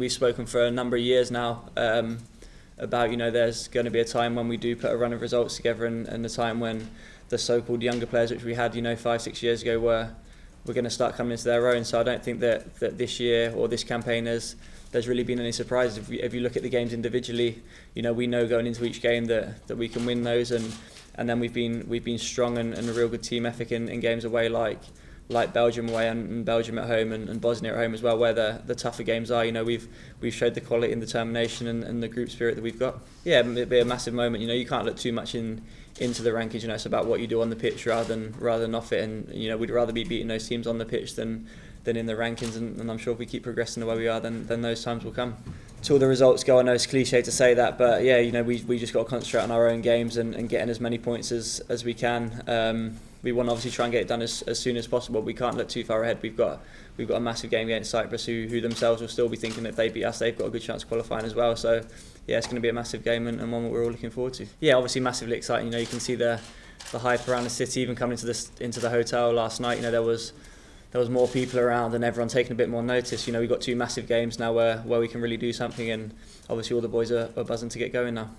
we've spoken for a number of years now about, you know, there's going to be a time when we do put a run of results together, and the time when the so-called younger players, which we had, you know, 5-6 years ago, we're going to start coming into their own. So I don't think that this year or this campaign there's really been any surprises. If you look at the games individually, you know, we know going into each game that we can win those, and then we've been strong and a real good team ethic in games away like Belgium away and Belgium at home and Bosnia at home as well, where the tougher games are. You know, we've showed the quality and determination and the group spirit that we've got. Yeah, it'd be a massive moment. You know, you can't look too much into the rankings. You know, it's about what you do on the pitch rather than off it. And you know, we'd rather be beating those teams on the pitch than in the rankings. And I'm sure if we keep progressing the way we are, then those times will come. Till the results go, I know it's cliche to say that, but yeah, you know, we just got to concentrate on our own games and getting as many points as we can. We want to obviously try and get it done as soon as possible. We can't look too far ahead. We've got a massive game against Cyprus, who themselves will still be thinking that if they beat us, they've got a good chance of qualifying as well. So yeah, it's going to be a massive game and one that we're all looking forward to. Yeah, obviously massively exciting. You know, you can see the hype around the city. Even coming into the hotel last night, you know, there was more people around and everyone taking a bit more notice. You know, we've got two massive games now where we can really do something, and obviously all the boys are buzzing to get going now.